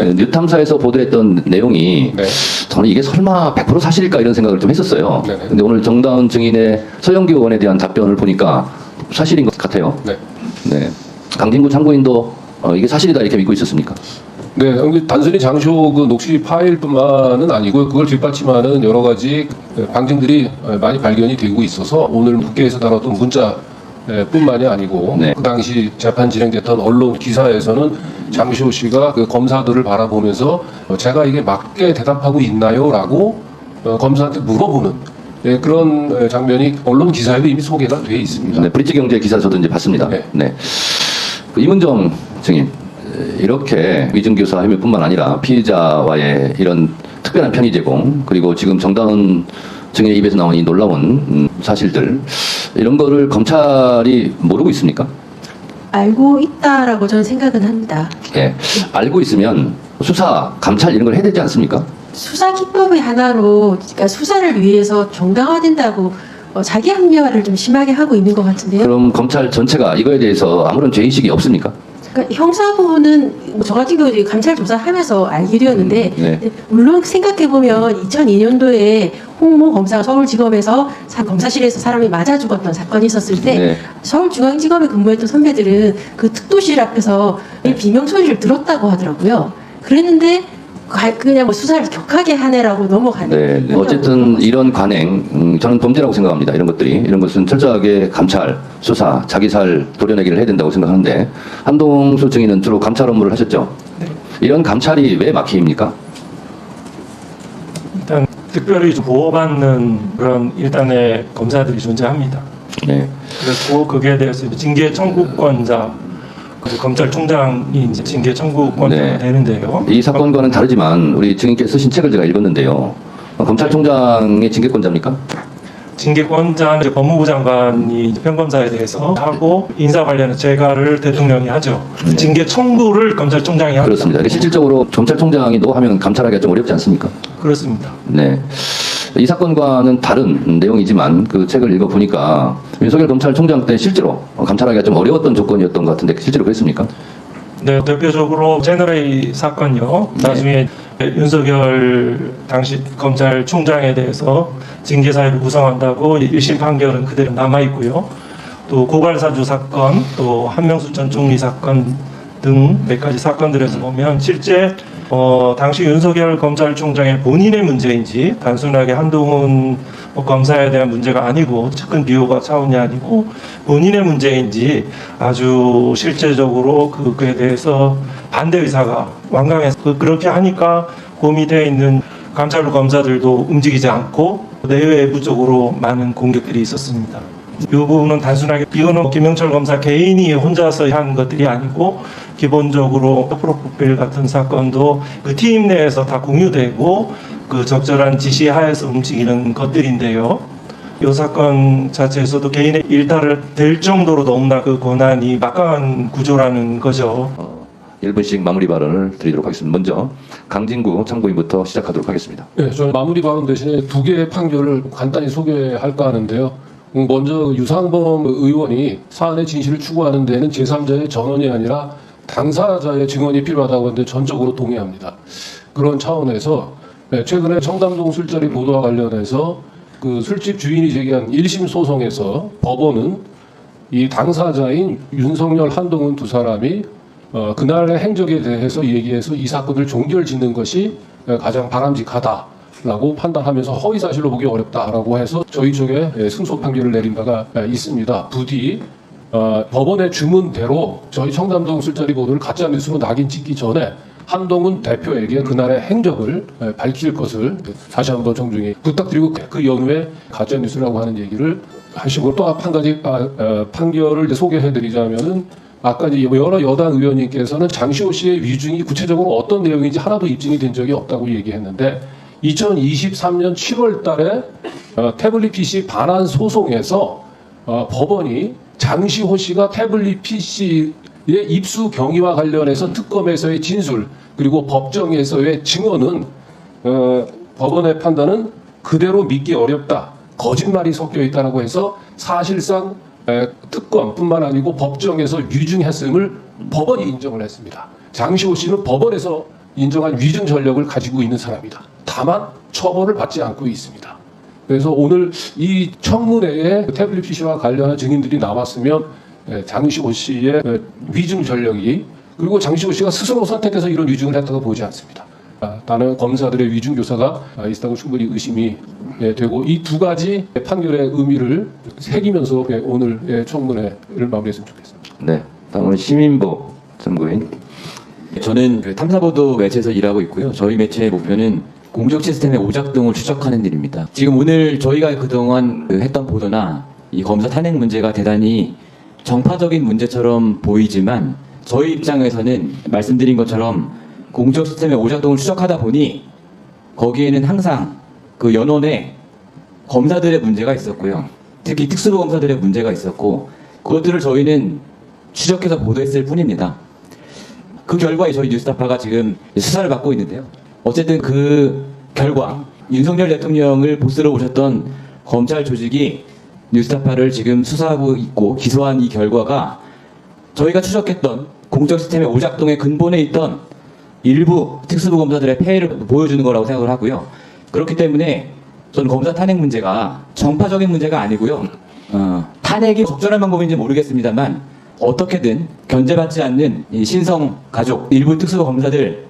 뉴탐사에서 보도했던 내용이 네. 저는 이게 설마 100% 사실일까 이런 생각을 좀 했었어요. 네네. 근데 오늘 정다운 증인의 서영교 의원에 대한 답변을 보니까 사실인 것 같아요. 네. 네. 강진구 참고인도 이게 사실이다 이렇게 믿고 있었습니까? 네, 단순히 장시호 그 녹취 파일뿐만은 아니고 그걸 뒷받침하는 여러 가지 방증들이 많이 발견이 되고 있어서 오늘 국회에서 다뤘던 문자 뿐만이 아니고 네. 그 당시 재판 진행됐던 언론 기사에서는 장시호 씨가 그 검사들을 바라보면서 제가 이게 맞게 대답하고 있나요?라고 검사한테 물어보는 그런 장면이 언론 기사에도 이미 소개가 돼 있습니다. 네, 브릿지 경제 기사 저도 이제 봤습니다. 네. 네. 그 이문정 증인 이렇게 위증교사 혐의뿐만 아니라 피의자와의 이런 특별한 편의 제공 그리고 지금 정다운 증인의 입에서 나온 이 놀라운 사실들 이런 거를 검찰이 모르고 있습니까? 알고 있다라고 저는 생각은 합니다. 예, 알고 있으면 수사, 감찰 이런 걸 해야 되지 않습니까? 수사 기법의 하나로 그러니까 수사를 위해서 정당화된다고 자기 합리화를 좀 심하게 하고 있는 것 같은데요. 그럼 검찰 전체가 이거에 대해서 아무런 죄의식이 없습니까? 그러니까 형사부는 저 같은 경우도 감찰 조사하면서 알게 되었는데 네. 물론 생각해 보면 2002년도에 홍모 검사가 서울지검에서 검사실에서 사람이 맞아 죽었던 사건이 있었을 때 네. 서울중앙지검에 근무했던 선배들은 그 특도실 앞에서 이 비명 소리를 들었다고 하더라고요. 그랬는데 그냥 뭐 수사를 격하게 하네라고 넘어가는. 네, 네. 어쨌든 이런 관행, 저는 범죄라고 생각합니다. 이런 것들이. 이런 것은 철저하게 감찰, 수사, 자기 살 도려내기를 해야 된다고 생각하는데, 한동수 증인은 주로 감찰 업무를 하셨죠? 네. 이런 감찰이 왜 막힙니까? 일단 특별히 좀 보호받는 그런 일단의 검사들이 존재합니다. 네. 그래서 그게 대해서 이제 징계 청구권자, 그 검찰총장이 이제 징계 청구권자가 네. 되는데요. 이 사건과는 다르지만, 우리 증인께서 쓰신 책을 제가 읽었는데요. 검찰총장의 징계권자입니까? 징계권자는 이제 법무부 장관이 이제 평검사에 대해서 하고 인사 관련한 재가를 대통령이 하죠. 징계 청구를 검찰총장이 합니다. 그렇습니다. 실질적으로 검찰총장이 너 하면 감찰하기가 좀 어렵지 않습니까? 그렇습니다. 네. 이 사건과는 다른 내용이지만 그 책을 읽어보니까 윤석열 검찰총장 때 실제로 감찰하기가 좀 어려웠던 조건이었던 것 같은데 실제로 그랬습니까? 네, 대표적으로 제너레이 사건요. 나중에 윤석열 당시 검찰총장에 대해서 징계 사유를 구성한다고 1심 판결은 그대로 남아 있고요. 또 고발사주 사건, 또 한명수 전 총리 사건 등 몇 가지 사건들에서 보면 실제 당시 윤석열 검찰총장의 본인의 문제인지 단순하게 한동훈 검사에 대한 문제가 아니고 측근 비호가 차원이 아니고 본인의 문제인지 아주 실제적으로 그에 대해서 반대 의사가 완강해서 그렇게 하니까 고미되어 있는 감찰부 검사들도 움직이지 않고 내외부적으로 많은 공격들이 있었습니다. 이 부분은 단순하게 이거는 김영철 검사 개인이 혼자서 한 것들이 아니고 기본적으로 프로필 같은 사건도 그 팀 내에서 다 공유되고 그 적절한 지시하에서 움직이는 것들인데요. 이 사건 자체에서도 개인의 일탈을 될 정도로 너무나 그 권한이 막강한 구조라는 거죠. 1분씩 마무리 발언을 드리도록 하겠습니다. 먼저 강진구 참고인부터 시작하도록 하겠습니다. 네, 저는 마무리 발언 대신에 두 개의 판결을 간단히 소개할까 하는데요. 먼저 유상범 의원이 사안의 진실을 추구하는 데는 제3자의 전원이 아니라 당사자의 증언이 필요하다고 하는데 전적으로 동의합니다. 그런 차원에서 최근에 청담동 술자리 보도와 관련해서 그 술집 주인이 제기한 1심 소송에서 법원은 이 당사자인 윤석열, 한동훈 두 사람이 그날의 행적에 대해서 얘기해서 이 사건을 종결짓는 것이 가장 바람직하다라고 판단하면서 허위사실로 보기 어렵다라고 해서 저희 쪽에 승소 판결을 내린 바가 있습니다. 부디 법원의 주문대로 저희 청담동 술자리 보도를 가짜뉴스로 낙인 찍기 전에 한동훈 대표에게 그날의 행적을 밝힐 것을 다시 한번 정중히 부탁드리고 그 연후에 가짜뉴스라고 하는 얘기를 하시고 또 한 가지 판결을 이제 소개해드리자면은 아까 이제 여러 여당 의원님께서는 장시호 씨의 위중이 구체적으로 어떤 내용인지 하나도 입증이 된 적이 없다고 얘기했는데 2023년 7월 달에 태블릿 PC 반환 소송에서 법원이 장시호 씨가 태블릿 PC의 입수 경위와 관련해서 특검에서의 진술 그리고 법정에서의 증언은 법원의 판단은 그대로 믿기 어렵다. 거짓말이 섞여 있다라고 해서 사실상 특검뿐만 아니고 법정에서 위중했음을 법원이 인정을 했습니다. 장시호 씨는 법원에서 인정한 위증 전력을 가지고 있는 사람이다. 다만 처벌을 받지 않고 있습니다. 그래서 오늘 이 청문회에 태블릿 PC와 관련한 증인들이 나왔으면 장시호 씨의 위증 전력이, 그리고 장시호 씨가 스스로 선택해서 이런 위증을 했다고 보지 않습니다. 나는 검사들의 위증 교사가 있다고 충분히 의심이 되고, 이 두 가지 판결의 의미를 새기면서 오늘 청문회를 마무리했으면 좋겠습니다. 네, 다음은 시민보 전구인. 저는 그 탐사보도 매체에서 일하고 있고요. 저희 매체의 목표는 공적 시스템의 오작동을 추적하는 일입니다. 지금 오늘 저희가 그동안 했던 보도나 이 검사 탄핵 문제가 대단히 정파적인 문제처럼 보이지만, 저희 입장에서는 말씀드린 것처럼 공적 시스템의 오작동을 추적하다 보니 거기에는 항상 그 연원에 검사들의 문제가 있었고요. 특히 특수부 검사들의 문제가 있었고, 그것들을 저희는 추적해서 보도했을 뿐입니다. 그 결과에 저희 뉴스타파가 지금 수사를 받고 있는데요. 어쨌든 그 결과, 윤석열 대통령을 보스로 모셨던 검찰 조직이 뉴스타파를 지금 수사하고 있고 기소한 이 결과가 저희가 추적했던 공적 시스템의 오작동의 근본에 있던 일부 특수부 검사들의 폐해를 보여주는 거라고 생각을 하고요. 그렇기 때문에 저는 검사 탄핵 문제가 정파적인 문제가 아니고요. 탄핵이 적절한 방법인지 모르겠습니다만 어떻게든 견제받지 않는 이 신성 가족, 일부 특수부 검사들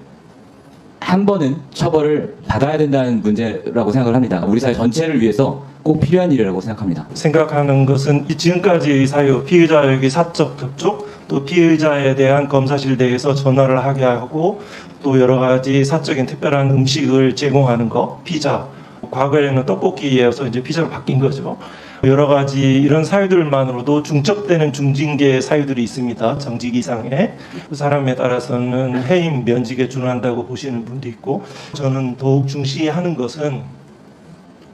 한 번은 처벌을 받아야 된다는 문제라고 생각을 합니다. 우리 사회 전체를 위해서 꼭 필요한 일이라고 생각합니다. 생각하는 것은 지금까지의 사유, 피의자에게 사적 접촉, 또 피의자에 대한 검사실 내에서 전화를 하게 하고, 또 여러 가지 사적인 특별한 음식을 제공하는 거, 피자. 과거에는 떡볶이에서 이제 피자로 바뀐 거죠. 여러 가지 이런 사유들만으로도 중첩되는 중징계 사유들이 있습니다. 정직 이상의. 그 사람에 따라서는 해임 면직에 준한다고 보시는 분도 있고, 저는 더욱 중시하는 것은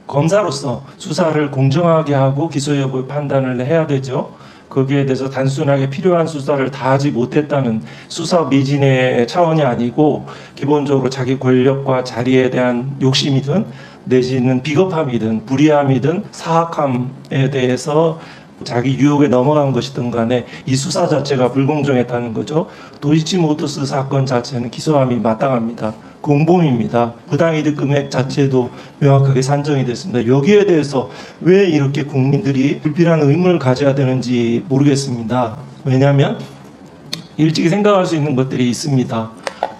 검사로서 수사를 공정하게 하고 기소 여부의 판단을 해야 되죠. 거기에 대해서 단순하게 필요한 수사를 다 하지 못했다는 수사 미진의 차원이 아니고, 기본적으로 자기 권력과 자리에 대한 욕심이든 내지는 비겁함이든 불의함이든 사악함에 대해서 자기 유혹에 넘어간 것이든 간에 이 수사 자체가 불공정했다는 거죠. 도이치모터스 사건 자체는 기소함이 마땅합니다. 공범입니다. 부당이득 금액 자체도 명확하게 산정이 됐습니다. 여기에 대해서 왜 이렇게 국민들이 불필요한 의문을 가져야 되는지 모르겠습니다. 왜냐하면 일찍이 생각할 수 있는 것들이 있습니다.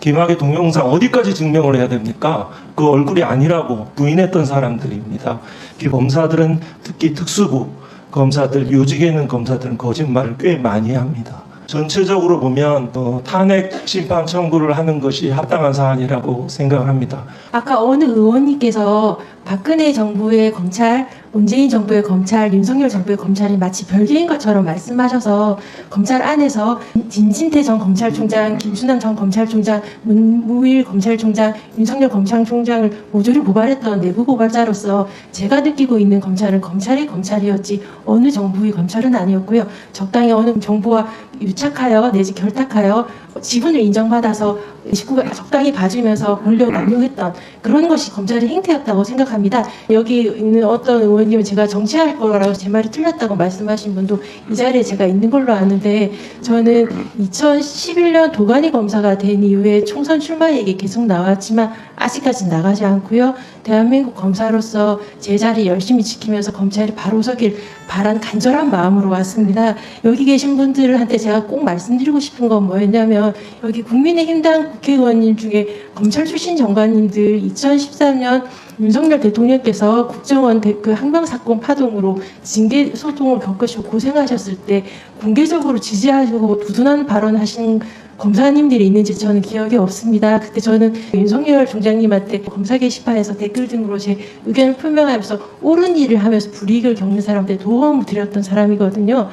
김학의 동영상 어디까지 증명을 해야 됩니까? 그 얼굴이 아니라고 부인했던 사람들입니다. 이 검사들은, 특히 특수부 검사들, 요직에 있는 검사들은 거짓말을 꽤 많이 합니다. 전체적으로 보면 탄핵 심판 청구를 하는 것이 합당한 사안이라고 생각합니다. 아까 어느 의원님께서 박근혜 정부의 검찰, 문재인 정부의 검찰, 윤석열 정부의 검찰이 마치 별개인 것처럼 말씀하셔서 검찰 안에서 진진태 전 검찰총장, 김순남 전 검찰총장, 문무일 검찰총장, 윤석열 검찰총장을 모조리 고발했던 내부 고발자로서 제가 느끼고 있는 검찰은 검찰이 검찰이었지 어느 정부의 검찰은 아니었고요. 적당히 어느 정부와 유착하여 내지 결탁하여 지분을 인정받아서 식구가 적당히 봐주면서 권력을 남용했던 그런 것이 검찰의 행태였다고 생각합니다. 여기 있는 어떤 의원님은 제가 정치할 거라고 제 말이 틀렸다고 말씀하신 분도 이 자리에 제가 있는 걸로 아는데, 저는 2011년 도가니 검사가 된 이후에 총선 출마 얘기 계속 나왔지만 아직까지 나가지 않고요. 대한민국 검사로서 제 자리 열심히 지키면서 검찰이 바로 서길 바란 간절한 마음으로 왔습니다. 여기 계신 분들한테 제가 꼭 말씀드리고 싶은 건 뭐였냐면, 여기 국민의힘당 국회의원님 중에 검찰 출신 장관님들 2013년 윤석열 대통령께서 국정원 그 항명사건 파동으로 징계 소송을 겪으시고 고생하셨을 때 공개적으로 지지하시고 두둔하는 발언하신 검사님들이 있는지 저는 기억이 없습니다. 그때 저는 윤석열 총장님한테 검사 게시판에서 댓글 등으로 제 의견을 표명하면서 옳은 일을 하면서 불이익을 겪는 사람한테 도움을 드렸던 사람이거든요.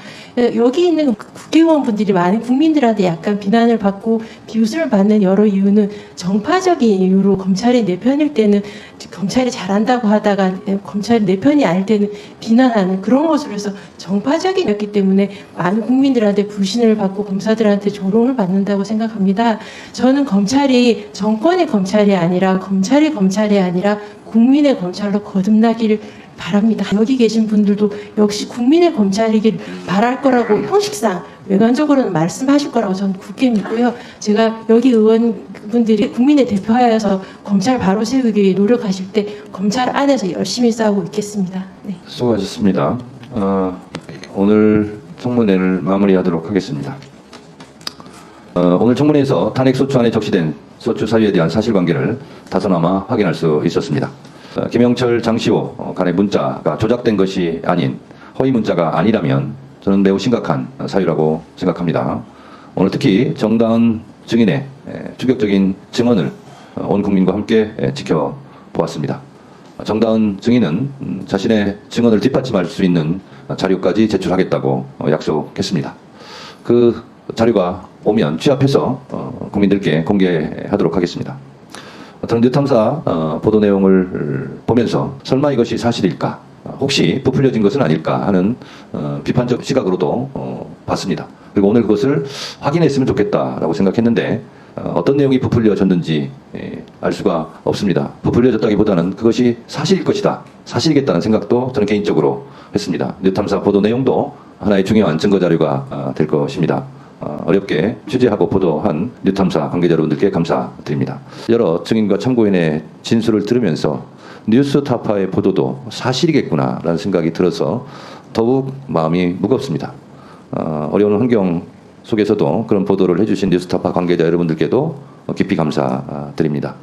여기 있는 국회의원분들이 많은 국민들한테 약간 비난을 받고 비웃음을 받는 여러 이유는 정파적인 이유로 검찰이 내 편일 때는 검찰이 잘한다고 하다가 검찰이 내 편이 아닐 때는 비난하는 그런 것으로 해서 정파적이었기 때문에 많은 국민들한테 불신을 받고 검사들한테 조롱을 받는다고 생각합니다. 저는 검찰이 정권의 검찰이 아니라 국민의 검찰로 거듭나기를 바랍니다. 여기 계신 분들도 역시 국민의 검찰이길 바랄 거라고 형식상 외관적으로는 말씀하실 거라고 저는 굳게 믿고요. 제가 여기 의원분들이 국민의 대표하여서 검찰 바로 세우기 위해 노력하실 때 검찰 안에서 열심히 싸우고 있겠습니다. 네. 수고하셨습니다. 오늘 청문회를 마무리하도록 하겠습니다. 오늘 청문회에서 탄핵소추안에 적시된 소추 사유에 대한 사실관계를 다소나마 확인할 수 있었습니다. 김영철, 장시호 간의 문자가 조작된 것이 아닌 허위 문자가 아니라면 저는 매우 심각한 사유라고 생각합니다. 오늘 특히 정다은 증인의 충격적인 증언을 온 국민과 함께 지켜보았습니다. 정다은 증인은 자신의 증언을 뒷받침할 수 있는 자료까지 제출하겠다고 약속했습니다. 그 자료가 오면 취합해서 국민들께 공개하도록 하겠습니다. 저는 뉴탐사 보도 내용을 보면서 설마 이것이 사실일까? 혹시 부풀려진 것은 아닐까 하는 비판적 시각으로도 봤습니다. 그리고 오늘 그것을 확인했으면 좋겠다라고 생각했는데 어떤 내용이 부풀려졌는지 알 수가 없습니다. 부풀려졌다기보다는 그것이 사실일 것이다, 사실이겠다는 생각도 저는 개인적으로 했습니다. 뉴탐사 보도 내용도 하나의 중요한 증거 자료가 될 것입니다. 어렵게 취재하고 보도한 뉴탐사 관계자 여러분들께 감사드립니다. 여러 증인과 참고인의 진술을 들으면서 뉴스타파의 보도도 사실이겠구나라는 생각이 들어서 더욱 마음이 무겁습니다. 어려운 환경 속에서도 그런 보도를 해주신 뉴스타파 관계자 여러분들께도 깊이 감사드립니다.